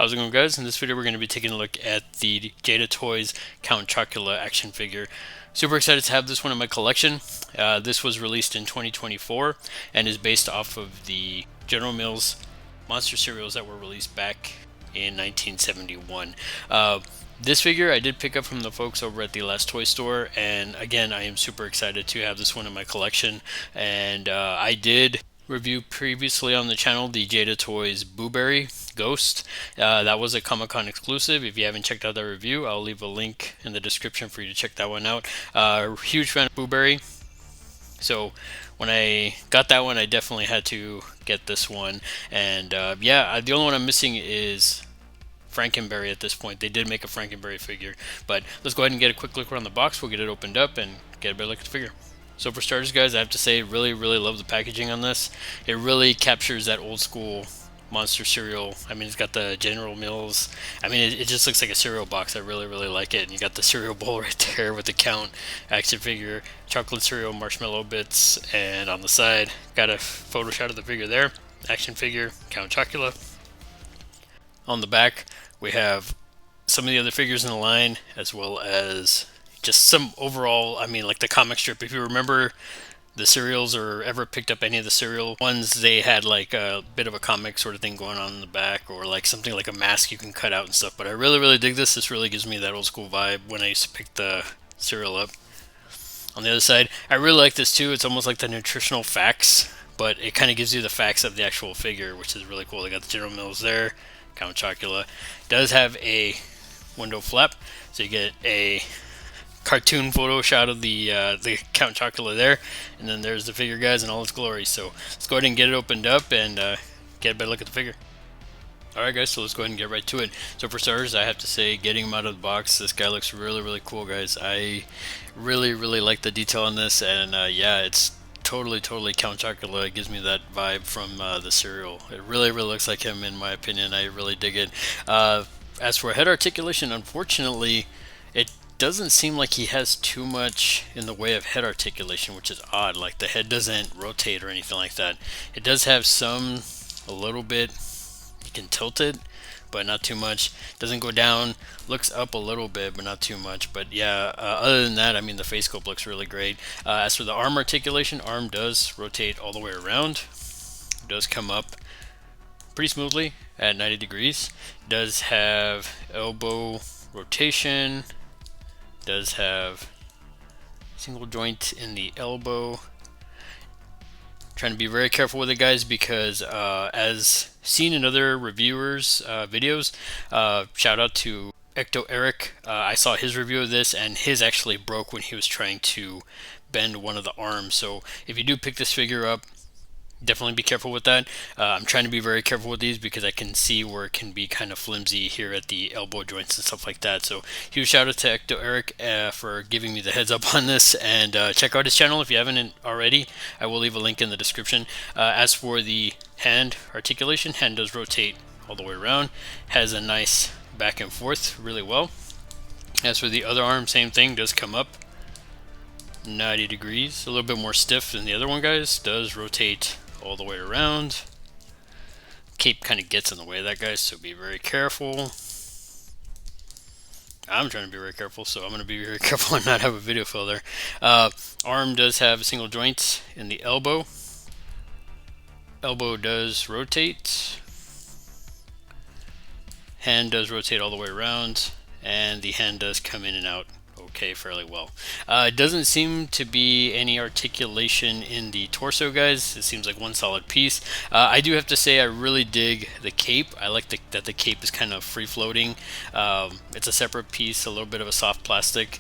How's it going, guys? In this video we're going to be taking a look at the Jada Toys Count Chocula action figure. Super excited to have this one in my collection. This was released in 2024 and is based off of the General Mills monster cereals that were released back in 1971. This figure I did pick up from the folks over at the Last Toy Store, and again I am super excited to have this one in my collection. And I did review previously on the channel the Jada Toys Booberry Ghost. That was a Comic-Con exclusive. If you haven't checked out that review, I'll leave a link in the description for you to check that one out. Huge fan of Booberry, so when I got that one I definitely had to get this one. And yeah, the only one I'm missing is Frankenberry at this point. They did make a Frankenberry figure, but let's go ahead and get a quick look around the box. We'll get it opened up and get a better look at the figure. So for starters, guys, I have to say, really love the packaging on this. It really captures that old school monster cereal. I mean, it's got the General Mills. I mean, it just looks like a cereal box. I really like it. And you got the cereal bowl right there with the Count action figure, chocolate cereal, marshmallow bits, and on the side, got a photo shot of the figure there. Action figure, Count Chocula. On the back, we have some of the other figures in the line, as well as just some overall, I mean, like the comic strip. If you remember the cereals or ever picked up any of the cereal ones, they had like a bit of a comic sort of thing going on in the back, or like something like a mask you can cut out and stuff. But I really dig this. This really gives me that old school vibe when I used to pick the cereal up. On the other side, I really like this too. It's almost like the nutritional facts, but it kind of gives you the facts of the actual figure, which is really cool. They got the General Mills there. Count Chocula does have a window flap, so you get a cartoon photo shot of the Count Chocula there, and then there's the figure, guys, in all its glory. So let's go ahead and get it opened up and get a better look at the figure. Alright, guys, so let's go ahead and get right to it. So for starters, I have to say, getting him out of the box, this guy looks really cool, guys. I really like the detail on this, and yeah, it's totally Count Chocula. It gives me that vibe from the cereal. It really looks like him, in my opinion. I really dig it. As for head articulation, unfortunately, it doesn't seem like he has too much in the way of head articulation, which is odd. Like, the head doesn't rotate or anything like that. It does have some, a little bit, you can tilt it, but not too much. Doesn't go down, looks up a little bit, but not too much. But yeah, other than that, I mean, the face sculpt looks really great. As for the arm articulation, arm does rotate all the way around. It does come up pretty smoothly at 90 degrees. Does have elbow rotation. Does have single joint in the elbow. Trying to be very careful with it, guys, because as seen in other reviewers videos, shout out to Ecto Eric, I saw his review of this, and his actually broke when he was trying to bend one of the arms. So if you do pick this figure up, definitely be careful with that. I'm trying to be very careful with these because I can see where it can be kind of flimsy here at the elbow joints and stuff like that. So huge shout out to Ecto Eric for giving me the heads up on this, and check out his channel if you haven't already. I will leave a link in the description. As for the hand articulation, hand does rotate all the way around, has a nice back and forth really well. As for the other arm, same thing, does come up 90 degrees, a little bit more stiff than the other one, guys. Does rotate all the way around. Cape kind of gets in the way of that, guys, so be very careful. I'm trying to be very careful, so I'm going to be very careful and not have a video fail there. Arm does have a single joint in the elbow. Elbow does rotate. Hand does rotate all the way around, and the hand does come in and out okay fairly well. It doesn't seem to be any articulation in the torso, guys. It seems like one solid piece. I do have to say, I really dig the cape. I like that the cape is kind of free floating. It's a separate piece, a little bit of a soft plastic.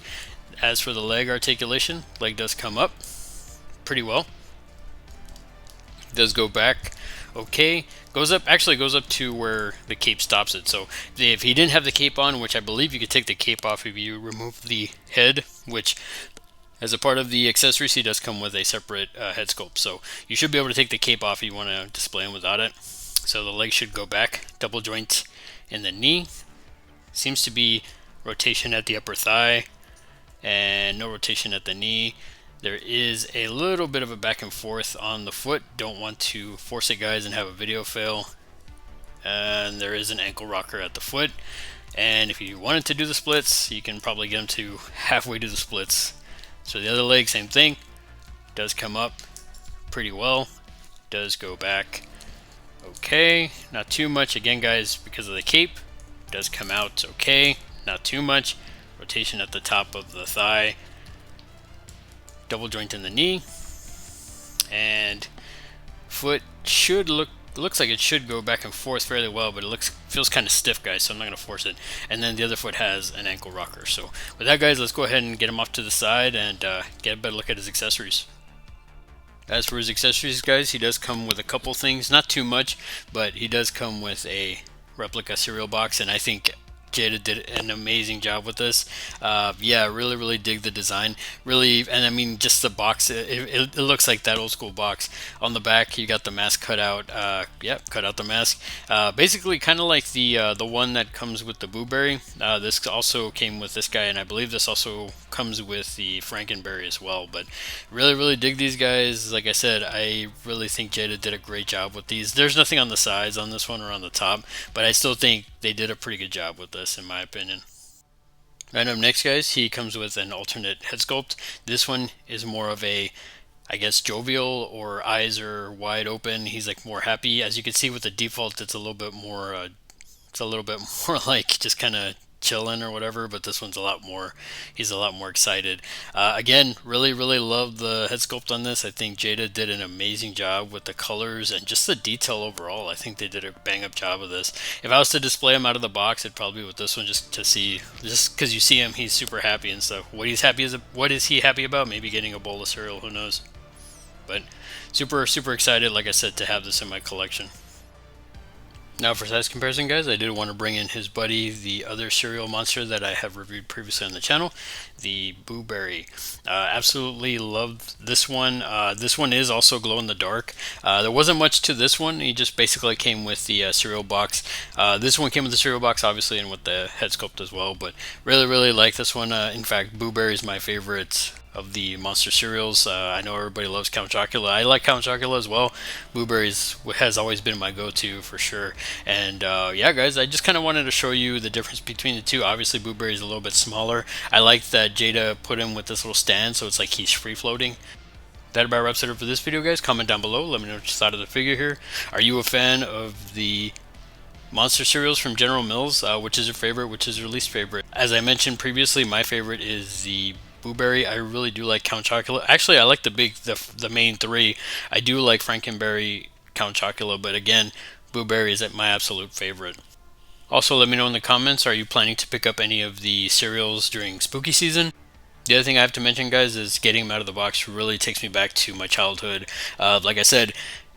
As for the leg articulation, leg does come up pretty well. It does go back okay. Actually goes up to where the cape stops it. So if he didn't have the cape on, which I believe you could take the cape off if you remove the head, which as a part of the accessories, he does come with a separate head sculpt. So you should be able to take the cape off if you want to display him without it. So the leg should go back, double joint in the knee. Seems to be rotation at the upper thigh and no rotation at the knee. There is a little bit of a back and forth on the foot. Don't want to force it, guys, and have a video fail. and there is an ankle rocker at the foot. And if you wanted to do the splits, you can probably get them to halfway to the splits. So the other leg, same thing, does come up pretty well, does go back okay, not too much again guys because of the cape, does come out okay, not too much. Rotation at the top of the thigh, double joint in the knee, and foot should looks like it should go back and forth fairly well, but it feels kind of stiff guys, so I'm not going to force it. And then the other foot has an ankle rocker. So with that guys, let's go ahead and get him off to the side and get a better look at his accessories. As for his accessories guys, he does come with a couple things, not too much, but he does come with a replica cereal box, and I think Jada did an amazing job with this. Yeah, really dig the design. Really, and I mean, just the box. It looks like that old school box. On the back, you got the mask cut out. Yep, cut out the mask. Basically, kind of like the one that comes with the Blueberry. This also came with this guy, and I believe this also comes with the Frankenberry as well. But really dig these guys. Like I said, I really think Jada did a great job with these. There's nothing on the sides on this one or on the top, but I still think they did a pretty good job with this in my opinion. Right up next guys, he comes with an alternate head sculpt. This one is more of a, I guess, jovial, or eyes are wide open. He's like more happy. As you can see with the default, it's a little bit more like just kind of chilling or whatever, but this one's he's a lot more excited. Again, really love the head sculpt on this. I think Jada did an amazing job with the colors and just the detail overall. I think they did a bang up job of this. If I was to display him out of the box, it'd probably be with this one, just because you see him, he's super happy and stuff. What is he happy about? Maybe getting a bowl of cereal, who knows. But super excited, like I said, to have this in my collection. Now for size comparison guys, I did want to bring in his buddy, the other cereal monster that I have reviewed previously on the channel, the Blueberry. Absolutely loved this one. This one is also glow in the dark. There wasn't much to this one. He just basically came with the cereal box. This one came with the cereal box obviously, and with the head sculpt as well, but really like this one. In fact, Blueberry is my favorite of the monster cereals. I know everybody loves Count Chocula. I like Count Chocula as well. Blueberries has always been my go-to for sure. And yeah guys, I just kind of wanted to show you the difference between the two. Obviously Blueberry is a little bit smaller. I like that Jada put him with this little stand, so it's like he's free floating. That about wraps it up for this video guys. Comment down below, let me know what you thought of the figure here. Are you a fan of the monster cereals from General Mills? Which is your favorite? Which is your least favorite? As I mentioned previously, my favorite is the Blueberry. I really do like Count Chocula. Actually, I like the main three. I do like Frankenberry, Count Chocula, but again, Blueberry is my absolute favorite. Also, let me know in the comments, are you planning to pick up any of the cereals during spooky season? The other thing I have to mention guys is getting them out of the box really takes me back to my childhood. Like I said,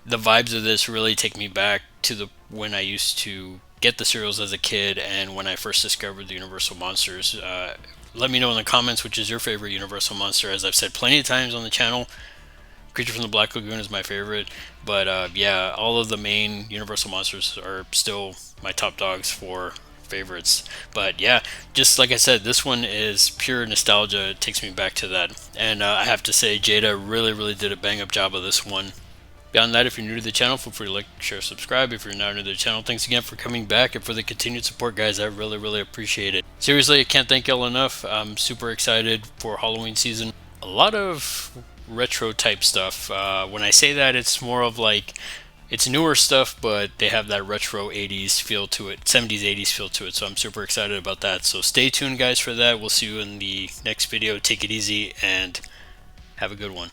the vibes of this really take me back to when I used to get the cereals as a kid and when I first discovered the Universal Monsters. Let me know in the comments which is your favorite Universal Monster. As I've said plenty of times on the channel, Creature from the Black Lagoon is my favorite. But yeah, all of the main Universal Monsters are still my top dogs for favorites. But yeah, just like I said, this one is pure nostalgia. It takes me back to that. And I have to say, Jada really did a bang up job of this one. Beyond that, if you're new to the channel, feel free to like, share, subscribe. If you're not new to the channel, thanks again for coming back and for the continued support, guys. I really appreciate it. Seriously, I can't thank y'all enough. I'm super excited for Halloween season. A lot of retro type stuff. When I say that, it's more of like, it's newer stuff, but they have that retro 80s feel to it, 70s, 80s feel to it. So I'm super excited about that. So stay tuned, guys, for that. We'll see you in the next video. Take it easy and have a good one.